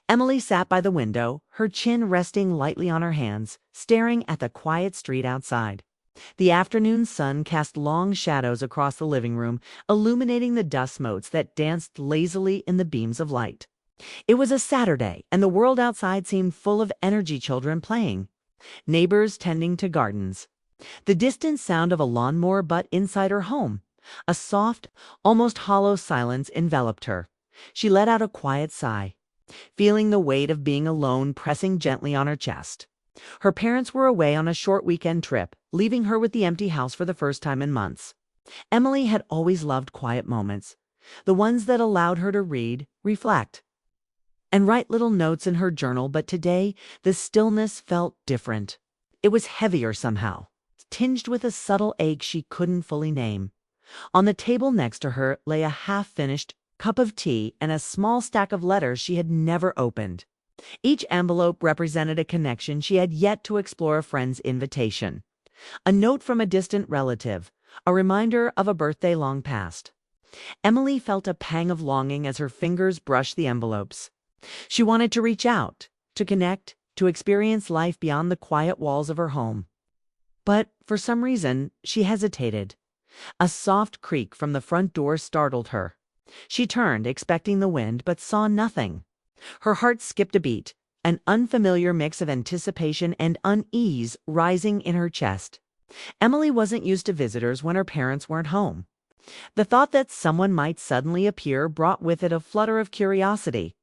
Emily sat by the window, her chin resting lightly on her hands, staring at the quiet street outside. The afternoon sun cast long shadows across the living room, illuminating the dust motes that danced lazily in the beams of light. It was a Saturday, and the world outside seemed full of energy children playing, neighbors tending to gardens. The distant sound of a lawnmower butt inside her home. A soft, almost hollow silence enveloped her. She let out a quiet sigh, feeling the weight of being alone pressing gently on her chest. Her parents were away on a short weekend trip, leaving her with the empty house for the first time in months. Emily had always loved quiet moments, the ones that allowed her to read, reflect, and write little notes in her journal, but today the stillness felt different. It was heavier somehow, tinged with a subtle ache she couldn't fully name. On the table next to her lay a half-finished cup of tea and a small stack of letters she had never opened. Each envelope represented a connection she had yet to explore: a friend's invitation, a note from a distant relative, a reminder of a birthday long past. Emily felt a pang of longing as her fingers brushed the envelopes. She wanted to reach out, to connect, to experience life beyond the quiet walls of her home. But for some reason, she hesitated. A soft creak from the front door startled her. She turned, expecting the wind, but saw nothing. Her heart skipped a beat, an unfamiliar mix of anticipation and unease rising in her chest. Emily wasn't used to visitors when her parents weren't home. The thought that someone might suddenly appear brought with it a flutter of curiosity,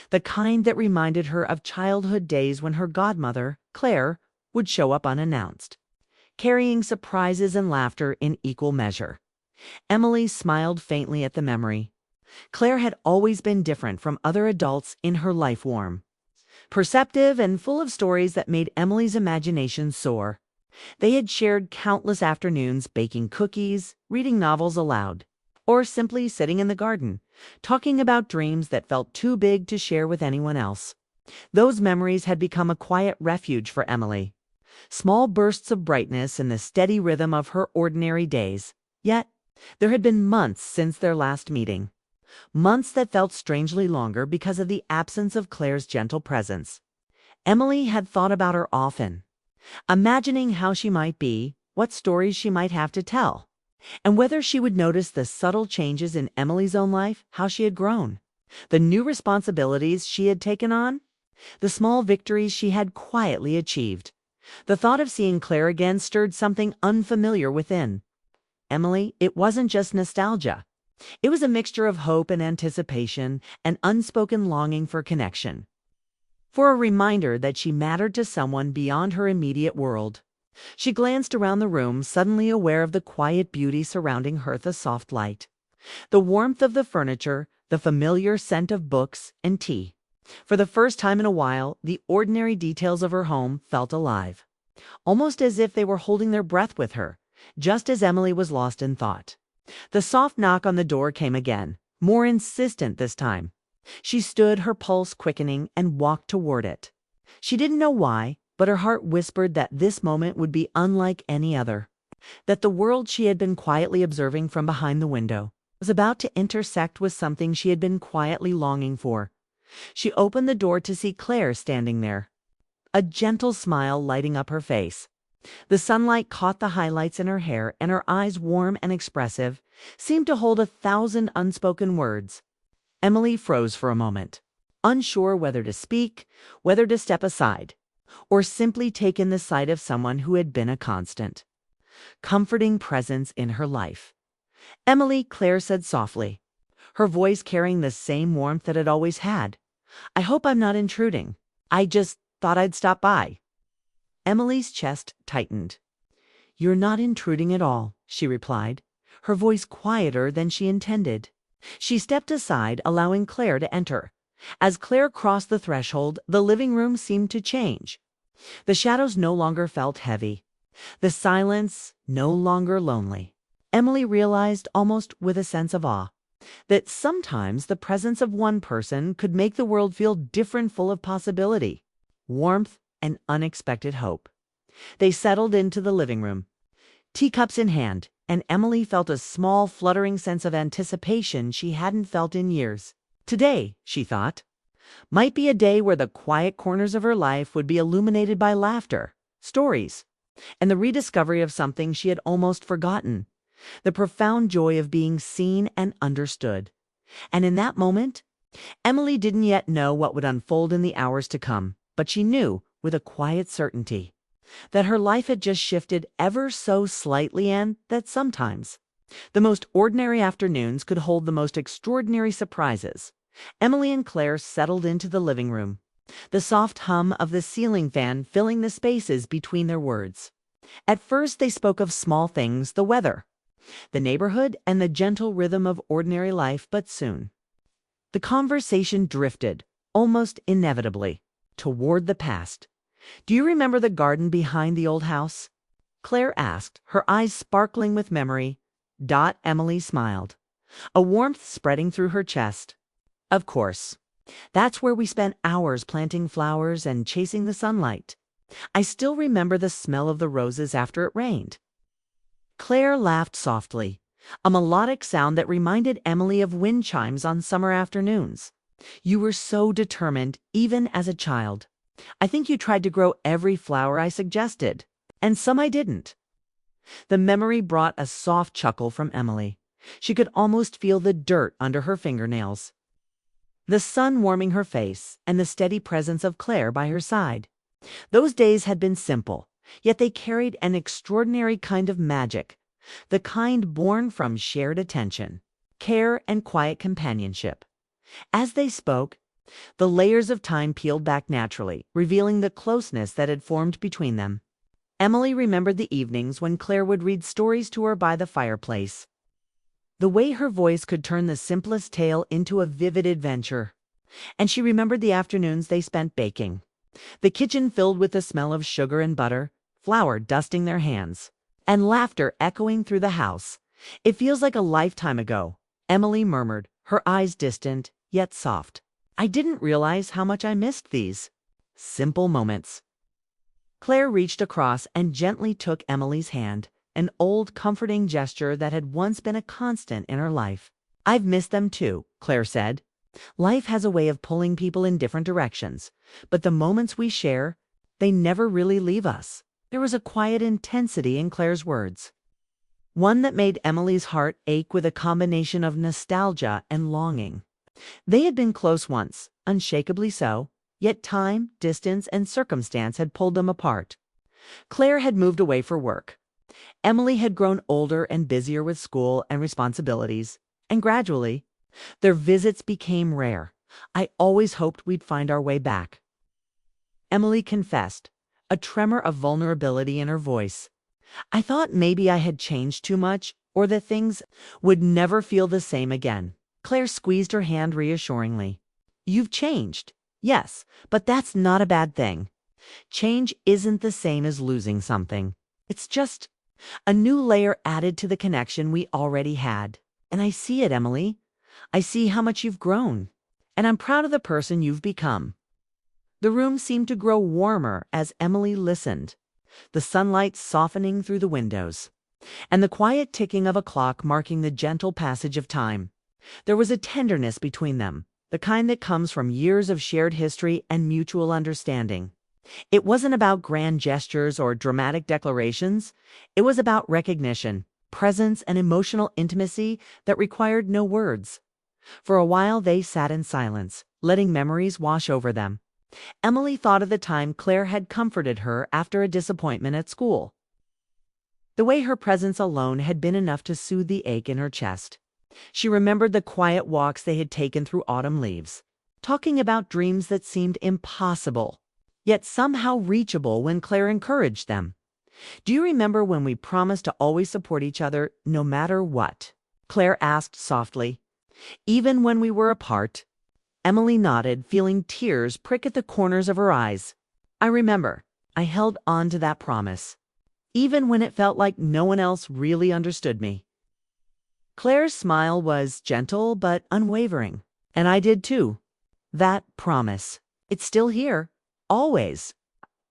the kind that reminded her of childhood days when her godmother, Claire, would show up unannounced, carrying surprises and laughter in equal measure. Emily smiled faintly at the memory. Claire had always been different from other adults in her life, warm, perceptive, and full of stories that made Emily's imagination soar. They had shared countless afternoons baking cookies, reading novels aloud, or simply sitting in the garden, talking about dreams that felt too big to share with anyone else. Those memories had become a quiet refuge for Emily, small bursts of brightness in the steady rhythm of her ordinary days. Yet, there had been months since their last meeting. Months that felt strangely longer because of the absence of Claire's gentle presence. Emily had thought about her often, imagining how she might be, what stories she might have to tell, and whether she would notice the subtle changes in Emily's own life, how she had grown, the new responsibilities she had taken on, the small victories she had quietly achieved. The thought of seeing Claire again stirred something unfamiliar within Emily. It wasn't just nostalgia. It was a mixture of hope and anticipation, an unspoken longing for connection, for a reminder that she mattered to someone beyond her immediate world. She glanced around the room, suddenly aware of the quiet beauty surrounding her, the soft light, the warmth of the furniture, the familiar scent of books and tea. For the first time in a while, the ordinary details of her home felt alive, almost as if they were holding their breath with her, just as Emily was lost in thought. The soft knock on the door came again, more insistent this time. She stood, her pulse quickening, and walked toward it. She didn't know why, but her heart whispered that this moment would be unlike any other, that the world she had been quietly observing from behind the window was about to intersect with something she had been quietly longing for. She opened the door to see Claire standing there, a gentle smile lighting up her face. The sunlight caught the highlights in her hair, and her eyes, warm and expressive, seemed to hold 1,000 unspoken words. Emily froze for a moment, unsure whether to speak, whether to step aside, or simply take in the sight of someone who had been a constant, comforting presence in her life. "Emily," Claire said softly, her voice carrying the same warmth that it always had. "I hope I'm not intruding. I just thought I'd stop by." Emily's chest tightened. "You're not intruding at all," she replied, her voice quieter than she intended. She stepped aside, allowing Claire to enter. As Claire crossed the threshold, the living room seemed to change. The shadows no longer felt heavy, the silence no longer lonely. Emily realized, almost with a sense of awe, that sometimes the presence of one person could make the world feel different, full of possibility, warmth, and unexpected hope. They settled into the living room, teacups in hand, and Emily felt a small, fluttering sense of anticipation she hadn't felt in years. Today, she thought, Might be a day where the quiet corners of her life would be illuminated by laughter, stories, and the rediscovery of something she had almost forgotten, the profound joy of being seen and understood. And in that moment, Emily didn't yet know what would unfold in the hours to come, but she knew, with a quiet certainty, that her life had just shifted ever so slightly and that sometimes the most ordinary afternoons could hold the most extraordinary surprises. Emily and Claire settled into the living room, the soft hum of the ceiling fan filling the spaces between their words. At first they spoke of small things, the weather, the neighborhood, and the gentle rhythm of ordinary life, but soon the conversation drifted, almost inevitably, toward the past. "Do you remember the garden behind the old house?" Claire asked, her eyes sparkling with memory. Emily smiled, a warmth spreading through her chest. "Of course. That's where we spent hours planting flowers and chasing the sunlight. I still remember the smell of the roses after it rained." Claire laughed softly, a melodic sound that reminded Emily of wind chimes on summer afternoons. "You were so determined, even as a child. I think you tried to grow every flower I suggested, and some I didn't." The memory brought a soft chuckle from Emily. She could almost feel the dirt under her fingernails, the sun warming her face, and the steady presence of Claire by her side. Those days had been simple, yet they carried an extraordinary kind of magic, the kind born from shared attention, care, and quiet companionship. As they spoke, the layers of time peeled back naturally, revealing the closeness that had formed between them. Emily remembered the evenings when Claire would read stories to her by the fireplace, the way her voice could turn the simplest tale into a vivid adventure. And she remembered the afternoons they spent baking, the kitchen filled with the smell of sugar and butter, flour dusting their hands, and laughter echoing through the house. "It feels like a lifetime ago," Emily murmured, her eyes distant, yet soft. "I didn't realize how much I missed these simple moments." Claire reached across and gently took Emily's hand, an old, comforting gesture that had once been a constant in her life. "I've missed them too," Claire said. "Life has a way of pulling people in different directions, but the moments we share, they never really leave us." There was a quiet intensity in Claire's words, one that made Emily's heart ache with a combination of nostalgia and longing. They had been close once, unshakably so, yet time, distance, and circumstance had pulled them apart. Claire had moved away for work. Emily had grown older and busier with school and responsibilities, and gradually, their visits became rare. "I always hoped we'd find our way back," Emily confessed, a tremor of vulnerability in her voice. "I thought maybe I had changed too much, or that things would never feel the same again." Claire squeezed her hand reassuringly. "You've changed, yes, but that's not a bad thing. Change isn't the same as losing something. It's just a new layer added to the connection we already had. And I see it, Emily. I see how much you've grown, and I'm proud of the person you've become." The room seemed to grow warmer as Emily listened, the sunlight softening through the windows, and the quiet ticking of a clock marking the gentle passage of time. There was a tenderness between them, the kind that comes from years of shared history and mutual understanding. It wasn't about grand gestures or dramatic declarations. It was about recognition, presence, and emotional intimacy that required no words. For a while they sat in silence, letting memories wash over them. Emily thought of the time Claire had comforted her after a disappointment at school. The way her presence alone had been enough to soothe the ache in her chest. She remembered the quiet walks they had taken through autumn leaves, talking about dreams that seemed impossible, yet somehow reachable when Claire encouraged them. "Do you remember when we promised to always support each other, no matter what?" Claire asked softly. "Even when we were apart?" Emily nodded, feeling tears prick at the corners of her eyes. "I remember. I held on to that promise, even when it felt like no one else really understood me." Claire's smile was gentle but unwavering. "And I did too. That promise. It's still here. Always."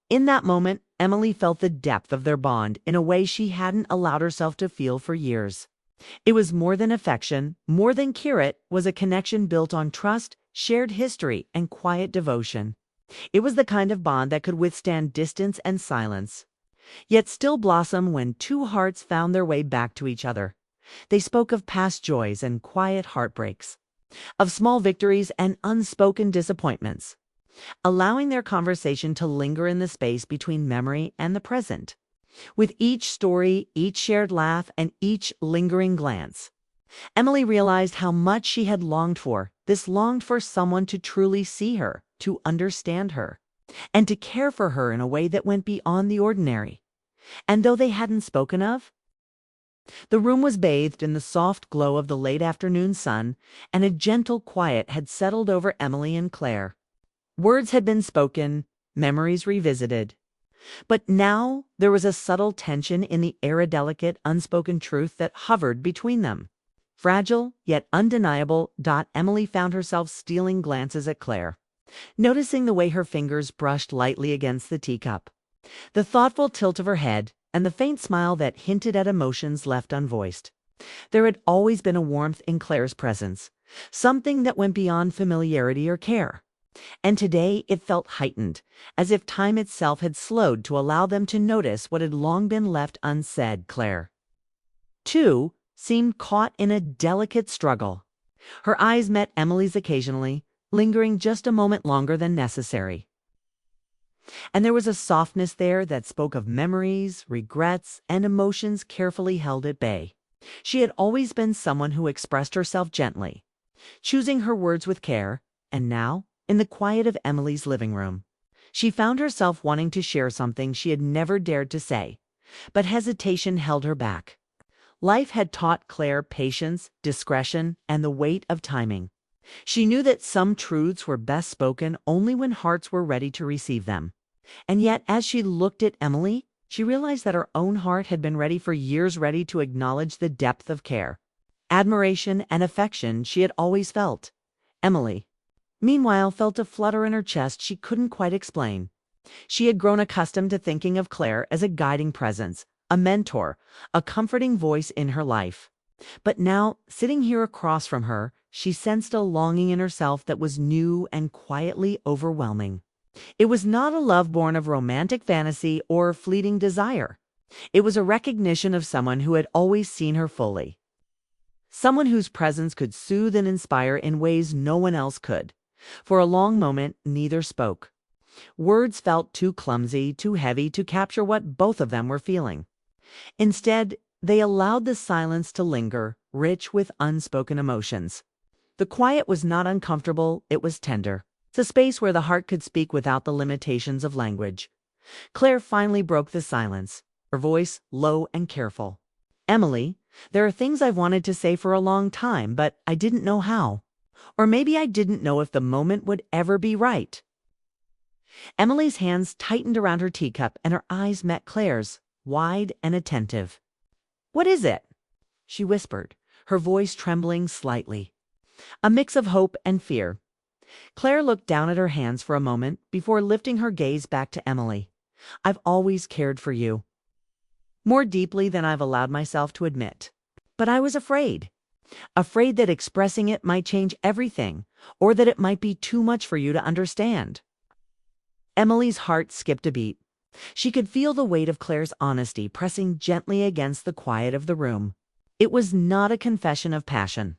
In that moment, Emily felt the depth of their bond in a way she hadn't allowed herself to feel for years. It was more than affection, more than care. It was a connection built on trust, shared history, and quiet devotion. It was the kind of bond that could withstand distance and silence, yet still blossom when two hearts found their way back to each other. They spoke of past joys and quiet heartbreaks, of small victories and unspoken disappointments, allowing their conversation to linger in the space between memory and the present. With each story, each shared laugh, and each lingering glance, Emily realized how much she had longed for. This longed for someone to truly see her, to understand her, and to care for her in a way that went beyond the ordinary. And though they hadn't spoken of, the room was bathed in the soft glow of the late afternoon sun, and a gentle quiet had settled over Emily and Claire. Words had been spoken, memories revisited. But now there was a subtle tension in the air, a delicate, unspoken truth that hovered between them. Fragile, yet undeniable. Emily found herself stealing glances at Claire, noticing the way her fingers brushed lightly against the teacup, the thoughtful tilt of her head, and the faint smile that hinted at emotions left unvoiced. There had always been a warmth in Claire's presence, something that went beyond familiarity or care. And today it felt heightened, as if time itself had slowed to allow them to notice what had long been left unsaid. Claire, too, seemed caught in a delicate struggle. Her eyes met Emily's occasionally, lingering just a moment longer than necessary. And there was a softness there that spoke of memories, regrets, and emotions carefully held at bay. She had always been someone who expressed herself gently, choosing her words with care, and now, in the quiet of Emily's living room, she found herself wanting to share something she had never dared to say, but hesitation held her back. Life had taught Claire patience, discretion, and the weight of timing. She knew that some truths were best spoken only when hearts were ready to receive them. And yet, as she looked at Emily, she realized that her own heart had been ready for years, ready to acknowledge the depth of care, admiration, and affection she had always felt. Emily, meanwhile, felt a flutter in her chest she couldn't quite explain. She had grown accustomed to thinking of Claire as a guiding presence, a mentor, a comforting voice in her life. But now, sitting here across from her, she sensed a longing in herself that was new and quietly overwhelming. It was not a love born of romantic fantasy or fleeting desire. It was a recognition of someone who had always seen her fully. Someone whose presence could soothe and inspire in ways no one else could. For a long moment, neither spoke. Words felt too clumsy, too heavy to capture what both of them were feeling. Instead, they allowed the silence to linger, rich with unspoken emotions. The quiet was not uncomfortable, it was tender. It's a space where the heart could speak without the limitations of language. Claire finally broke the silence, her voice low and careful. Emily, there are things I've wanted to say for a long time, but I didn't know how. Or maybe I didn't know if the moment would ever be right. Emily's hands tightened around her teacup and her eyes met Claire's, wide and attentive. "What is it?" she whispered, her voice trembling slightly. A mix of hope and fear. Claire looked down at her hands for a moment before lifting her gaze back to Emily. "I've always cared for you, more deeply than I've allowed myself to admit. But I was afraid that expressing it might change everything, or that it might be too much for you to understand." Emily's heart skipped a beat. She could feel the weight of Claire's honesty pressing gently against the quiet of the room. It was not a confession of passion,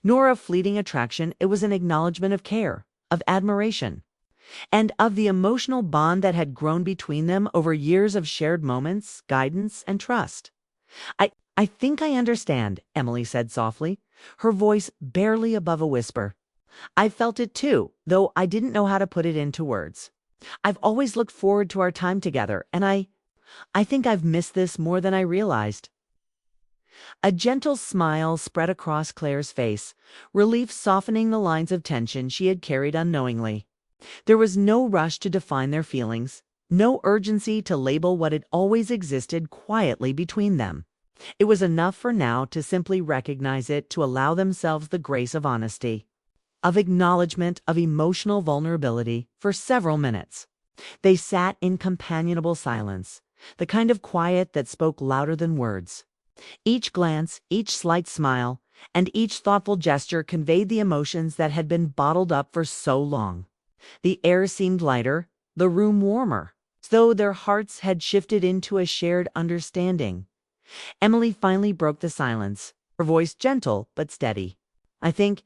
nor of fleeting attraction. It was an acknowledgement of care, of admiration, and of the emotional bond that had grown between them over years of shared moments, guidance, and trust. I think I understand," Emily said softly, her voice barely above a whisper. "I felt it too, though I didn't know how to put it into words. I've always looked forward to our time together, and I think I've missed this more than I realized." A gentle smile spread across Claire's face, relief softening the lines of tension she had carried unknowingly. There was no rush to define their feelings, no urgency to label what had always existed quietly between them. It was enough for now to simply recognize it, to allow themselves the grace of honesty, of acknowledgement, of emotional vulnerability for several minutes. They sat in companionable silence, the kind of quiet that spoke louder than words. Each glance, each slight smile, and each thoughtful gesture conveyed the emotions that had been bottled up for so long. The air seemed lighter, the room warmer, as though their hearts had shifted into a shared understanding. Emily finally broke the silence, her voice gentle but steady. "I think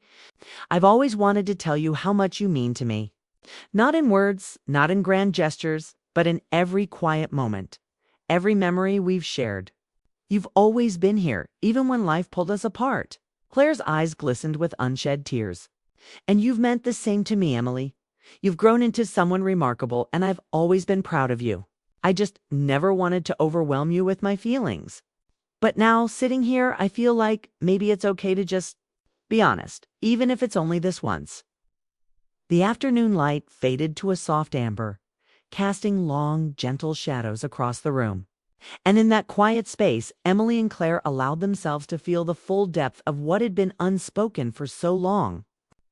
I've always wanted to tell you how much you mean to me. Not in words, not in grand gestures, but in every quiet moment, every memory we've shared. You've always been here, even when life pulled us apart." Claire's eyes glistened with unshed tears. "And you've meant the same to me, Emily. You've grown into someone remarkable, and I've always been proud of you. I just never wanted to overwhelm you with my feelings. But now, sitting here, I feel like maybe it's okay to just be honest, even if it's only this once." The afternoon light faded to a soft amber, casting long, gentle shadows across the room. And in that quiet space, Emily and Claire allowed themselves to feel the full depth of what had been unspoken for so long.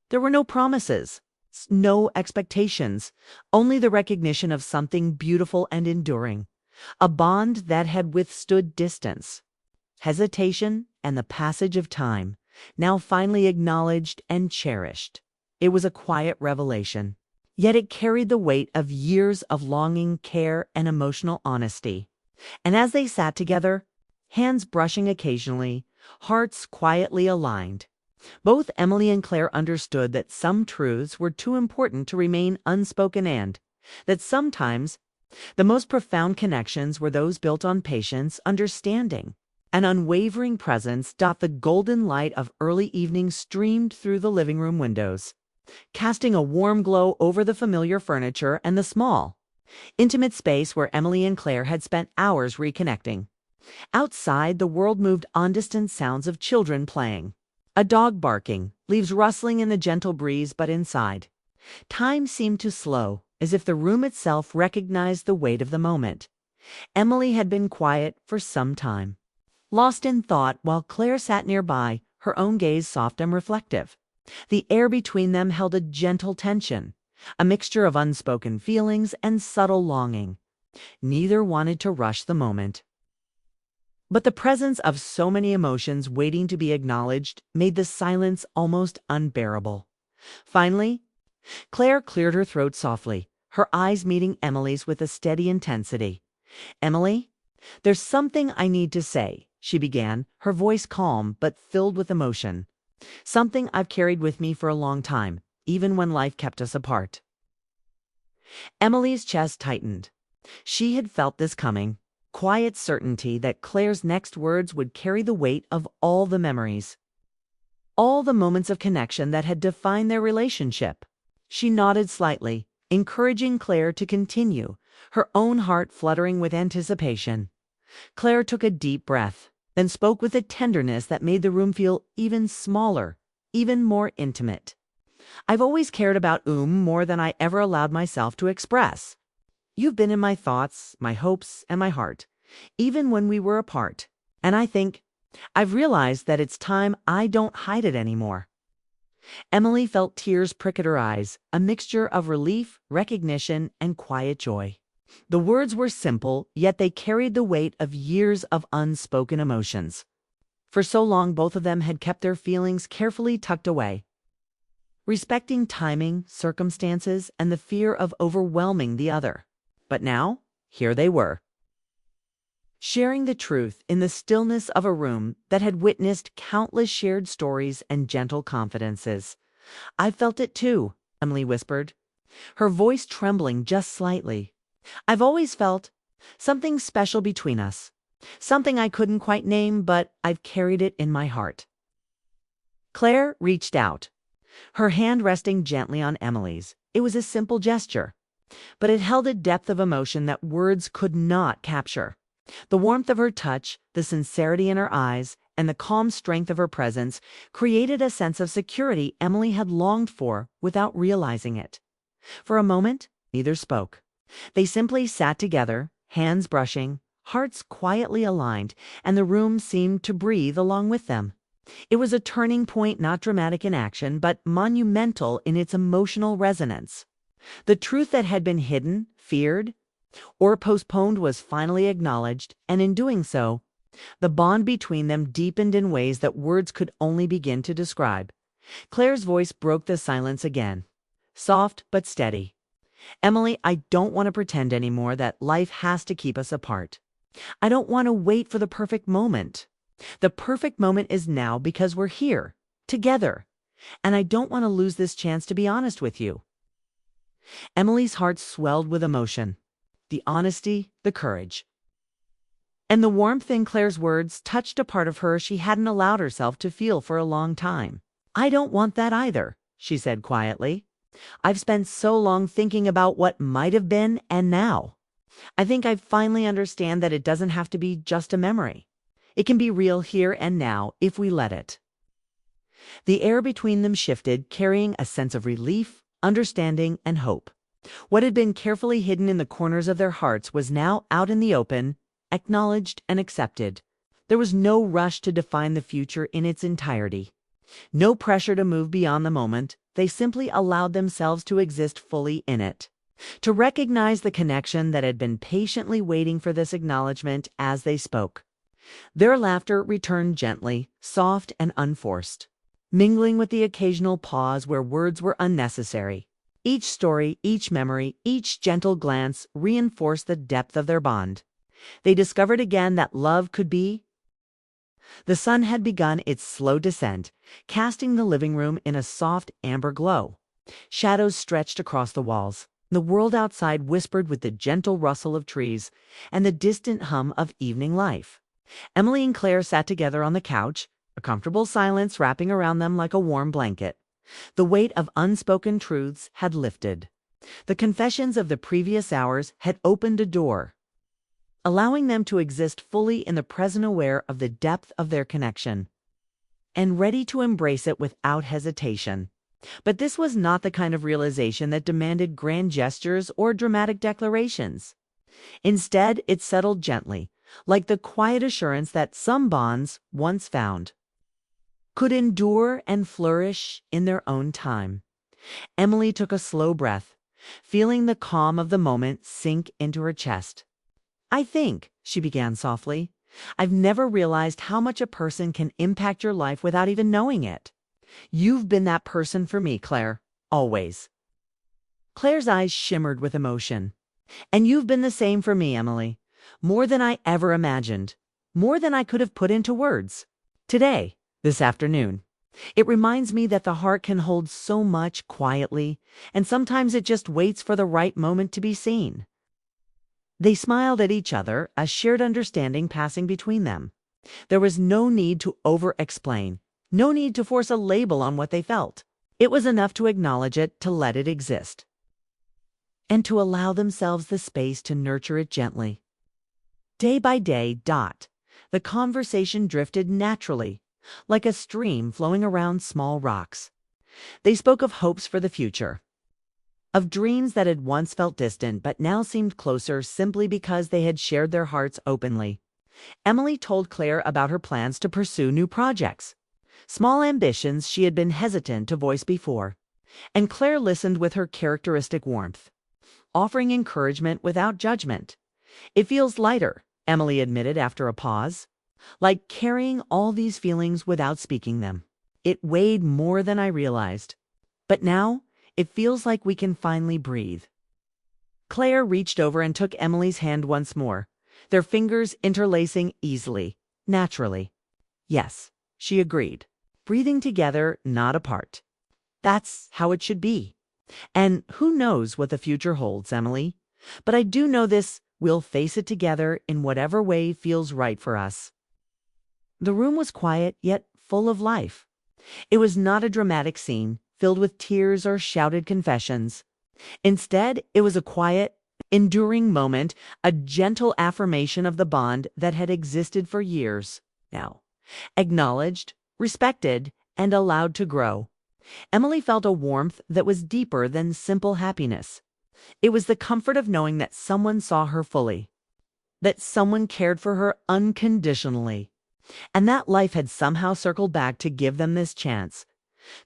There were no promises, no expectations, only the recognition of something beautiful and enduring, a bond that had withstood distance, hesitation, and the passage of time, now finally acknowledged and cherished. It was a quiet revelation, yet it carried the weight of years of longing, care, and emotional honesty. And as they sat together, hands brushing occasionally, hearts quietly aligned, both Emily and Claire understood that some truths were too important to remain unspoken, and that sometimes the most profound connections were those built on patience, understanding, and unwavering presence. The golden light of early evening streamed through the living room windows, casting a warm glow over the familiar furniture and the small, intimate space where Emily and Claire had spent hours reconnecting. Outside, the world moved on, distant sounds of children playing, a dog barking, leaves rustling in the gentle breeze, but inside, time seemed to slow, as if the room itself recognized the weight of the moment. Emily had been quiet for some time, lost in thought, while Claire sat nearby, her own gaze soft and reflective. The air between them held a gentle tension, a mixture of unspoken feelings and subtle longing. Neither wanted to rush the moment, but the presence of so many emotions waiting to be acknowledged made the silence almost unbearable. Finally, Claire cleared her throat softly, her eyes meeting Emily's with a steady intensity. "Emily, there's something I need to say," she began, her voice calm but filled with emotion. "Something I've carried with me for a long time, even when life kept us apart." Emily's chest tightened. She had felt this coming. Quiet certainty that Claire's next words would carry the weight of all the memories, all the moments of connection that had defined their relationship. She nodded slightly, encouraging Claire to continue, her own heart fluttering with anticipation. Claire took a deep breath, then spoke with a tenderness that made the room feel even smaller, even more intimate. "I've always cared about more than I ever allowed myself to express. You've been in my thoughts, my hopes, and my heart, even when we were apart. And I think I've realized that it's time I don't hide it anymore." Emily felt tears prick at her eyes, a mixture of relief, recognition, and quiet joy. The words were simple, yet they carried the weight of years of unspoken emotions. For so long, both of them had kept their feelings carefully tucked away, respecting timing, circumstances, and the fear of overwhelming the other. But now, here they were, sharing the truth in the stillness of a room that had witnessed countless shared stories and gentle confidences. "I felt it too," Emily whispered, her voice trembling just slightly. "I've always felt something special between us, something I couldn't quite name, but I've carried it in my heart." Claire reached out, her hand resting gently on Emily's. It was a simple gesture, but it held a depth of emotion that words could not capture. The warmth of her touch, the sincerity in her eyes, and the calm strength of her presence created a sense of security Emily had longed for without realizing it. For a moment, neither spoke. They simply sat together, hands brushing, hearts quietly aligned, and the room seemed to breathe along with them. It was a turning point, not dramatic in action, but monumental in its emotional resonance. The truth that had been hidden, feared, or postponed was finally acknowledged, and in doing so, The bond between them deepened in ways that words could only begin to describe. Claire's voice broke the silence again, soft but steady. Emily, I don't want to pretend anymore that life has to keep us apart. I don't want to wait for the perfect moment. The perfect moment is now because we're here, together. And I don't want to lose this chance to be honest with you. Emily's heart swelled with emotion. The honesty, the courage. And the warmth in Claire's words touched a part of her she hadn't allowed herself to feel for a long time. I don't want that either, she said quietly. I've spent so long thinking about what might have been and now. I think I finally understand that it doesn't have to be just a memory. It can be real here and now if we let it. The air between them shifted, carrying a sense of relief, understanding, and hope. What had been carefully hidden in the corners of their hearts was now out in the open, acknowledged and accepted. There was no rush to define the future in its entirety. No pressure to move beyond the moment. They simply allowed themselves to exist fully in it, to recognize the connection that had been patiently waiting for this acknowledgement as they spoke. Their laughter returned gently, soft and unforced, mingling with the occasional pause where words were unnecessary. Each story, each memory, each gentle glance reinforced the depth of their bond. They discovered again that love could be. The sun had begun its slow descent, casting the living room in a soft amber glow. Shadows stretched across the walls. The world outside whispered with the gentle rustle of trees and the distant hum of evening life. Emily and Claire sat together on the couch, a comfortable silence wrapping around them like a warm blanket. The weight of unspoken truths had lifted. The confessions of the previous hours had opened a door, allowing them to exist fully in the present, aware of the depth of their connection, and ready to embrace it without hesitation. But this was not the kind of realization that demanded grand gestures or dramatic declarations. Instead, it settled gently, like the quiet assurance that some bonds, once found, could endure and flourish in their own time. Emily took a slow breath, feeling the calm of the moment sink into her chest. I think, she began softly, I've never realized how much a person can impact your life without even knowing it. You've been that person for me, Claire, always. Claire's eyes shimmered with emotion. And you've been the same for me, Emily. More than I ever imagined. More than I could have put into words. Today, this afternoon. It reminds me that the heart can hold so much quietly, and sometimes it just waits for the right moment to be seen. They smiled at each other, a shared understanding passing between them. There was no need to over-explain, no need to force a label on what they felt. It was enough to acknowledge it, to let it exist, and to allow themselves the space to nurture it gently. Day by day, the conversation drifted naturally, like a stream flowing around small rocks. They spoke of hopes for the future, of dreams that had once felt distant but now seemed closer simply because they had shared their hearts openly. Emily told Claire about her plans to pursue new projects, small ambitions she had been hesitant to voice before, and Claire listened with her characteristic warmth, offering encouragement without judgment. It feels lighter, Emily admitted after a pause, like carrying all these feelings without speaking them. It weighed more than I realized, but now it feels like we can finally breathe. Claire reached over and took Emily's hand once more, their fingers interlacing easily, naturally. Yes, she agreed, breathing together, not apart. That's how it should be. And who knows what the future holds, Emily? But I do know this, we'll face it together in whatever way feels right for us. The room was quiet, yet full of life. It was not a dramatic scene, filled with tears or shouted confessions. Instead, it was a quiet, enduring moment, a gentle affirmation of the bond that had existed for years now, acknowledged, respected, and allowed to grow. Emily felt a warmth that was deeper than simple happiness. It was the comfort of knowing that someone saw her fully, that someone cared for her unconditionally, and that life had somehow circled back to give them this chance.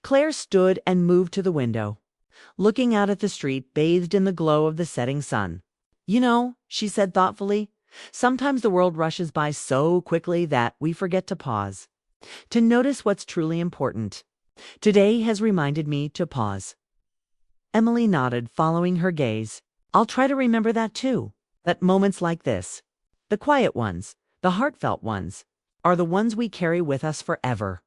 Claire stood and moved to the window, looking out at the street bathed in the glow of the setting sun. You know, she said thoughtfully, Sometimes the world rushes by so quickly that we forget to pause, to notice what's truly important. Today has reminded me to pause. Emily nodded, following her gaze. I'll try to remember that too. That moments like this, the quiet ones, the heartfelt ones, are the ones we carry with us forever.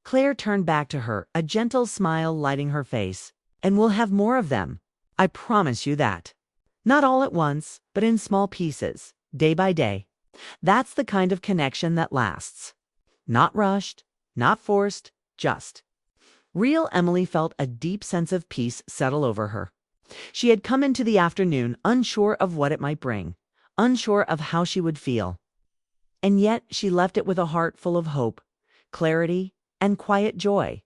Claire turned back to her, a gentle smile lighting her face. And we'll have more of them. I promise you that. Not all at once, but in small pieces, day by day. That's the kind of connection that lasts. Not rushed, not forced, just. Real Emily felt a deep sense of peace settle over her. She had come into the afternoon unsure of what it might bring, unsure of how she would feel. And yet she left it with a heart full of hope, clarity, and quiet joy.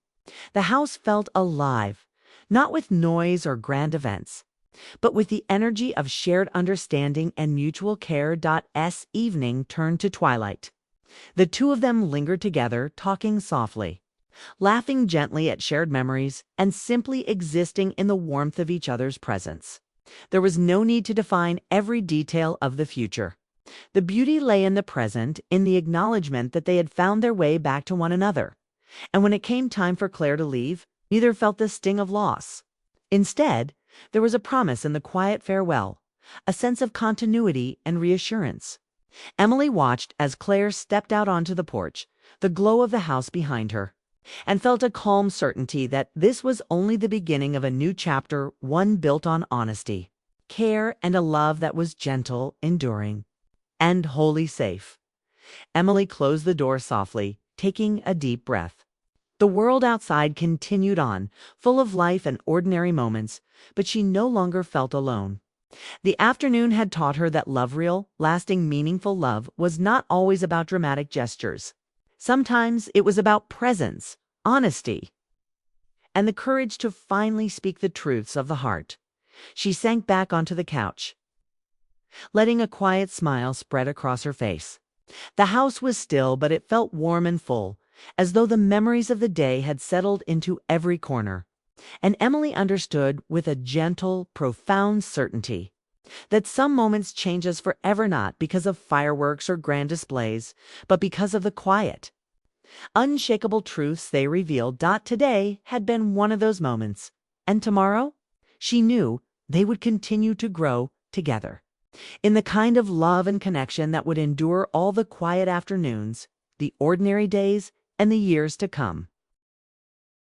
The house felt alive, not with noise or grand events, but with the energy of shared understanding and mutual care. As evening turned to twilight, the two of them lingered together, talking softly, laughing gently at shared memories, and simply existing in the warmth of each other's presence. There was no need to define every detail of the future. The beauty lay in the present, in the acknowledgement that they had found their way back to one another. And when it came time for Claire to leave, neither felt the sting of loss. Instead, there was a promise in the quiet farewell, a sense of continuity and reassurance. Emily watched as Claire stepped out onto the porch, the glow of the house behind her, and felt a calm certainty that this was only the beginning of a new chapter, one built on honesty, care, and a love that was gentle, enduring, and wholly safe. Emily closed the door softly, taking a deep breath. The world outside continued on, full of life and ordinary moments, but she no longer felt alone. The afternoon had taught her that love, real, lasting, meaningful love, was not always about dramatic gestures. Sometimes it was about presence, honesty, and the courage to finally speak the truths of the heart. She sank back onto the couch, letting a quiet smile spread across her face. The house was still, but it felt warm and full, as though the memories of the day had settled into every corner. And Emily understood with a gentle, profound certainty that some moments change us forever, not because of fireworks or grand displays, but because of the quiet, unshakable truths they revealed. Today had been one of those moments, and tomorrow, she knew, they would continue to grow together, in the kind of love and connection that would endure all the quiet afternoons, the ordinary days, and the years to come.